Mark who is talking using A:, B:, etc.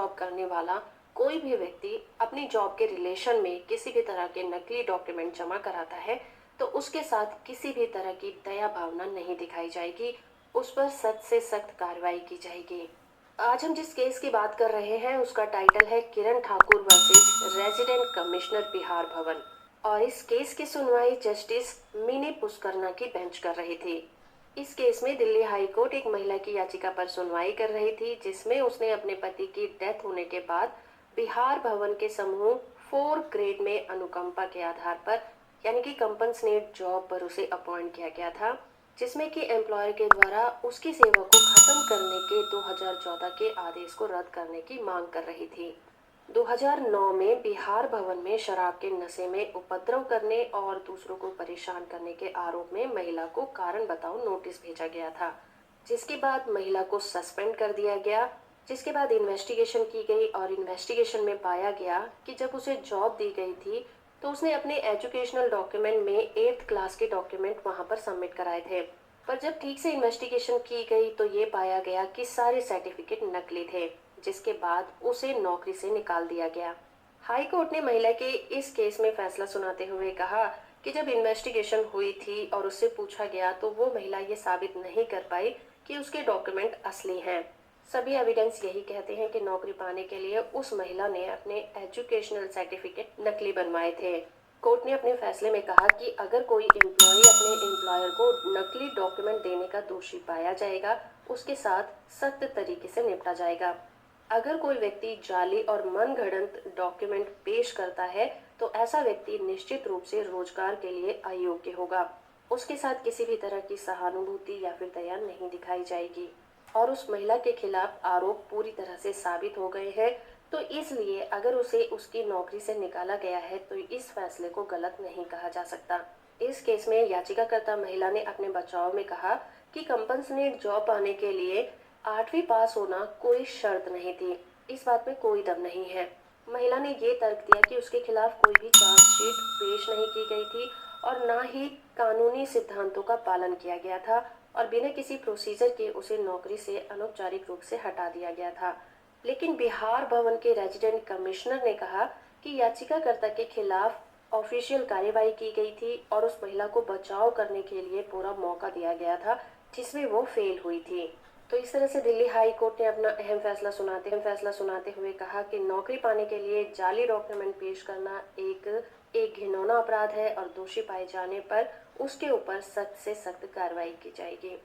A: Job करने वाला कोई भी व्यक्ति अपनी जॉब के रिलेशन में किसी भी तरह के नकली डॉक्यूमेंट जमा कराता है तो उसके साथ किसी भी तरह की दया भावना नहीं दिखाई जाएगी, उस पर सख्त से सख्त कार्रवाई की जाएगी। आज हम जिस केस की बात कर रहे हैं उसका टाइटल है Kiran Thakur versus resident commissioner Bihar Bhawan. और इस केस की सुनवाई जस्टिस मिनी पुष्करना की बेंच कर रही थी। इस केस में दिल्ली हाई कोर्ट एक महिला की याचिका पर सुनवाई कर रही थी जिसमें उसने अपने पति की डेथ होने के बाद बिहार भवन के समूह 4 ग्रेड में अनुकंपा के आधार पर यानी कि कंपनसेट जॉब पर उसे अपॉइंट किया गया था, जिसमें कि एम्प्लॉयर के द्वारा उसकी सेवा को खत्म करने के 2014 के आदेश को रद्द करने की मांग कर रही थी। 2009 में बिहार भवन में शराब के नशे में उपद्रव करने और दूसरों को परेशान करने के आरोप में महिला को कारण बताओ नोटिस भेजा गया था, जिसके बाद महिला को सस्पेंड कर दिया गया। जिसके बाद इन्वेस्टिगेशन की गई और इन्वेस्टिगेशन में पाया गया कि जब उसे जॉब दी गई थी तो उसने अपने एजुकेशनल डॉक्यूमेंट में 8th क्लास के डॉक्यूमेंट वहां पर सबमिट कराए थे। पर जब ठीक से इन्वेस्टिगेशन की गई तो ये पाया गया कि सारे सर्टिफिकेट नकली थे, जिसके बाद उसे नौकरी से निकाल दिया गया। हाई कोर्ट ने महिला के इस केस में फैसला सुनाते हुए कहा कि जब इन्वेस्टिगेशन हुई थी और उससे पूछा गया तो वो महिला ये साबित नहीं कर पाई कि उसके डॉक्यूमेंट असली हैं। सभी एविडेंस यही कहते हैं कि नौकरी पाने के लिए उस महिला ने अपने एजुकेशनल सर्टिफिकेट नकली बनवाए थे। कोर्ट ने अपने फैसले में कहा कि अगर कोई एम्प्लॉय अपने एम्प्लॉयर को नकली डॉक्यूमेंट देने का दोषी पाया जाएगा, उसके साथ सख्त तरीके से निपटा जाएगा। अगर कोई व्यक्ति जाली और मनगढ़ंत डॉक्यूमेंट पेश करता है तो ऐसा व्यक्ति निश्चित रूप से रोजगार के लिए अयोग्य होगा। उसके साथ किसी भी तरह की सहानुभूति या फिर दया नहीं दिखाई जाएगी। और उस महिला के खिलाफ आरोप पूरी तरह से साबित हो गए हैं, तो इसलिए अगर उसे उसकी नौकरी से निकाला गया है तो इस फैसले को गलत नहीं कहा जा सकता। इस केस में याचिकाकर्ता महिला ने अपने बचाव में कहा कि कंपनसेट जॉब पाने के लिए 8वीं पास होना कोई शर्त नहीं थी। इस बात में कोई दम नहीं है। महिला ने ये तर्क दिया कि उसके खिलाफ कोई भी चार्जशीट पेश नहीं की गई थी और ना ही कानूनी सिद्धांतों का पालन किया गया था और बिना किसी प्रोसीजर के उसे नौकरी से अनौपचारिक रूप से हटा दिया गया था। लेकिन बिहार भवन के रेजिडेंट कमिश्नर ने कहा कि याचिकाकर्ता के खिलाफ ऑफिशियल कार्यवाही की गई थी और उस महिला को बचाव करने के लिए पूरा मौका दिया गया था, जिसमें वो फेल हुई थी। तो इस तरह से दिल्ली हाई कोर्ट ने अपना अहम फैसला सुनाते हुए कहा कि नौकरी पाने के लिए जाली डॉक्यूमेंट पेश करना एक घिनौना अपराध है और दोषी पाए जाने पर उसके ऊपर सख्त से सख्त कार्रवाई की जाएगी।